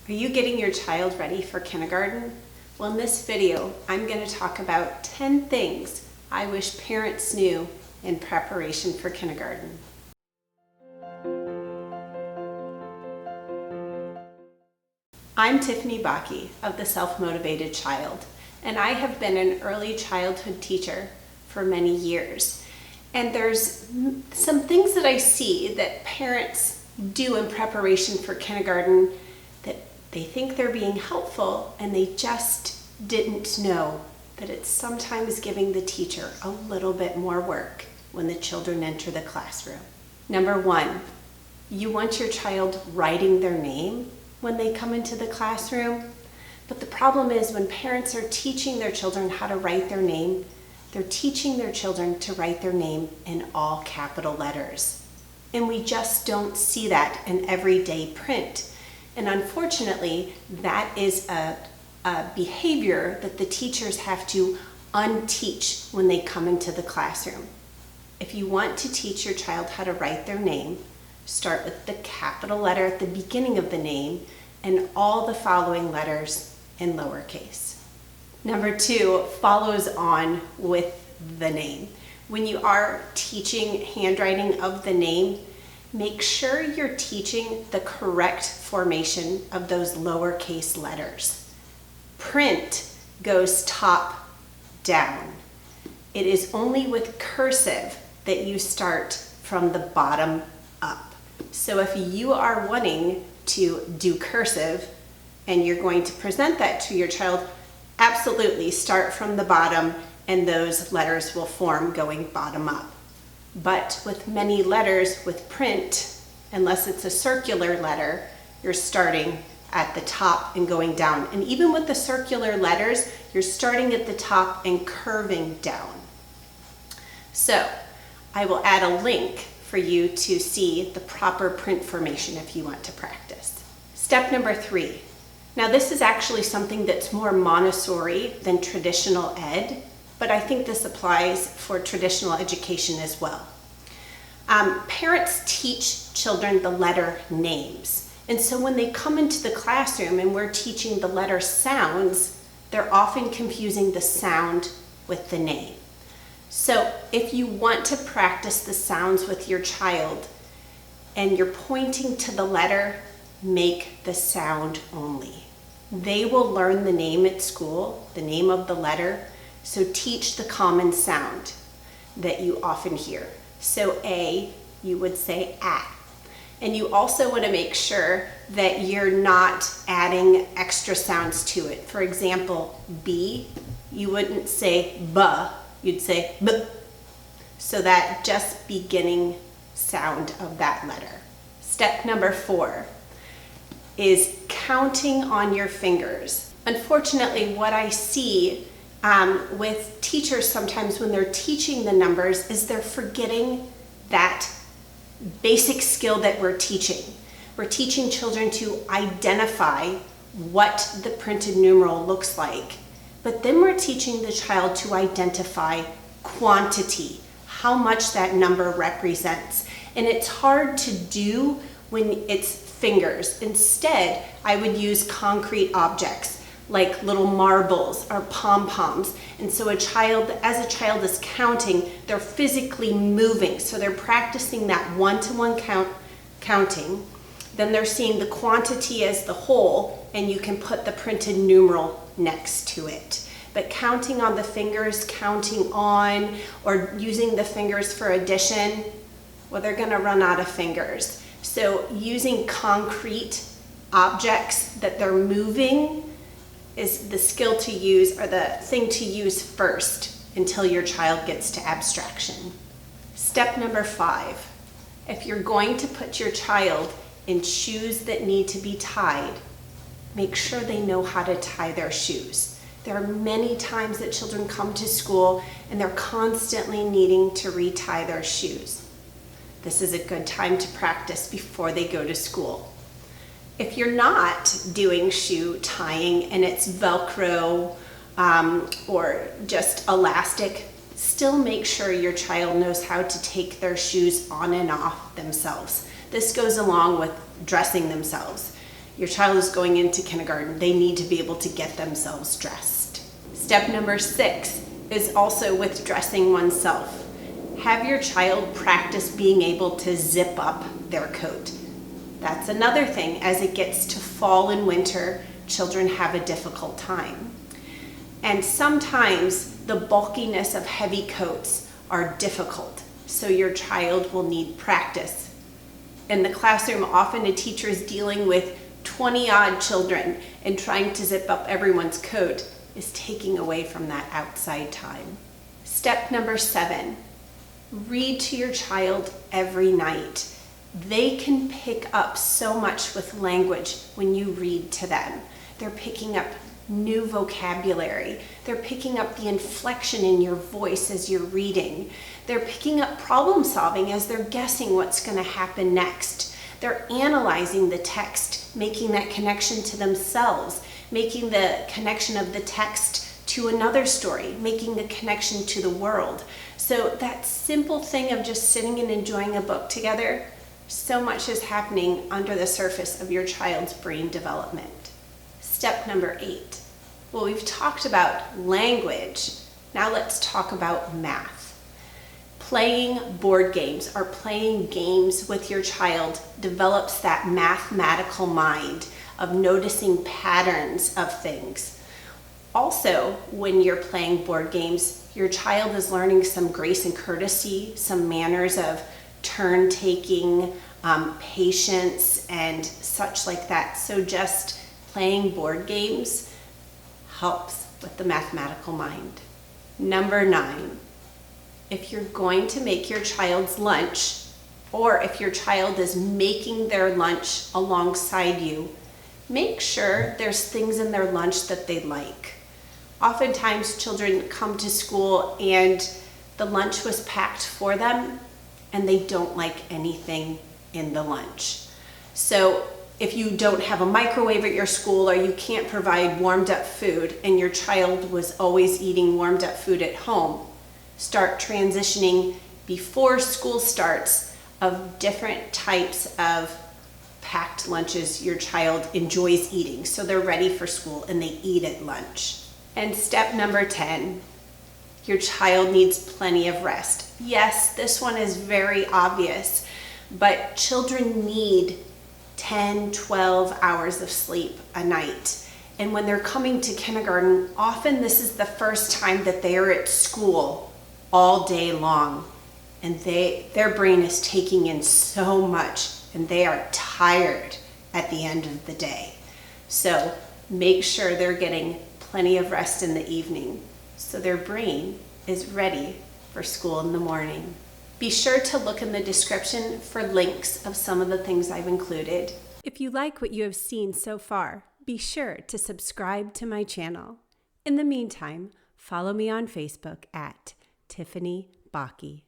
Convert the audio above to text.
Are you getting your child ready for kindergarten? Well, in this video, I'm going to talk about 10 things I wish parents knew in preparation for kindergarten. I'm Tiffany Bakke of The Self-Motivated Child, and I have been an early childhood teacher for many years. And there's some things that I see that parents do in preparation for kindergarten that they think they're being helpful, and they just didn't know that it's sometimes giving the teacher a little bit more work when the children enter the classroom. Number one, you want your child writing their name when they come into the classroom. But the problem is when parents are teaching their children how to write their name, they're teaching their children to write their name in all capital letters. And we just don't see that in everyday print. And unfortunately, that is a behavior that the teachers have to unteach when they come into the classroom. If you want to teach your child how to write their name, start with the capital letter at the beginning of the name and all the following letters in lowercase. Number two follows on with the name. When you are teaching handwriting of the name, make sure you're teaching the correct formation of those lowercase letters. Print goes top down. It is only with cursive that you start from the bottom up. So if you are wanting to do cursive and you're going to present that to your child, absolutely start from the bottom and those letters will form going bottom up. But with many letters with print, unless it's a circular letter, you're starting at the top and going down. And even with the circular letters, you're starting at the top and curving down. So I will add a link for you to see the proper print formation if you want to practice. Step number three. Now this is actually something that's more Montessori than traditional ed, but I think this applies for traditional education as well. Parents teach children the letter names. And so when they come into the classroom and we're teaching the letter sounds, they're often confusing the sound with the name. So if you want to practice the sounds with your child and you're pointing to the letter, make the sound only. They will learn the name at school, the name of the letter, so teach the common sound that you often hear. So A, you would say A. And you also want to make sure that you're not adding extra sounds to it. For example, B, you wouldn't say B, you'd say B. So that just beginning sound of that letter. Step number 4 is counting on your fingers. Unfortunately, what I see with teachers sometimes when they're teaching the numbers is they're forgetting that basic skill that we're teaching. We're teaching children to identify what the printed numeral looks like, but then we're teaching the child to identify quantity, how much that number represents. And it's hard to do when it's fingers. Instead, I would use concrete objects like little marbles or pom-poms. And so as a child is counting, they're physically moving. So they're practicing that one-to-one counting. Then they're seeing the quantity as the whole, and you can put the printed numeral next to it. But counting on the fingers, counting on, or using the fingers for addition, well, they're gonna run out of fingers. So using concrete objects that they're moving is the skill to use, or the thing to use first until your child gets to abstraction. Step number 5, if you're going to put your child in shoes that need to be tied, make sure they know how to tie their shoes. There are many times that children come to school and they're constantly needing to retie their shoes. This is a good time to practice before they go to school. If you're not doing shoe tying and it's Velcro or just elastic, still make sure your child knows how to take their shoes on and off themselves. This goes along with dressing themselves. Your child is going into kindergarten. They need to be able to get themselves dressed. Step number 6 is also with dressing oneself. Have your child practice being able to zip up their coat. That's another thing. As it gets to fall and winter, children have a difficult time. And sometimes the bulkiness of heavy coats are difficult, so your child will need practice. In the classroom, often a teacher is dealing with 20-odd children, and trying to zip up everyone's coat is taking away from that outside time. Step number 7, read to your child every night. They can pick up so much with language when you read to them. They're picking up new vocabulary. They're picking up the inflection in your voice as you're reading. They're picking up problem solving as they're guessing what's going to happen next. They're analyzing the text, making that connection to themselves, making the connection of the text to another story, making the connection to the world. So that simple thing of just sitting and enjoying a book together, so much is happening under the surface of your child's brain development. Step number 8. Well, we've talked about language. Now let's talk about math. Playing board games or playing games with your child develops that mathematical mind of noticing patterns of things. Also, when you're playing board games, your child is learning some grace and courtesy, some manners of turn taking, patience, and such like that. So just playing board games helps with the mathematical mind. Number 9, if you're going to make your child's lunch, or if your child is making their lunch alongside you, make sure there's things in their lunch that they like. Oftentimes children come to school and the lunch was packed for them and they don't like anything in the lunch. So if you don't have a microwave at your school or you can't provide warmed up food and your child was always eating warmed up food at home, start transitioning before school starts of different types of packed lunches your child enjoys eating so they're ready for school and they eat at lunch. And step number 10, your child needs plenty of rest. Yes, this one is very obvious, but children need 10, 12 hours of sleep a night. And when they're coming to kindergarten, often this is the first time that they are at school all day long. And their brain is taking in so much and they are tired at the end of the day. So make sure they're getting plenty of rest in the evening so their brain is ready for school in the morning. Be sure to look in the description for links of some of the things I've included. If you like what you have seen so far, be sure to subscribe to my channel. In the meantime, follow me on Facebook at Tiffany Bakke.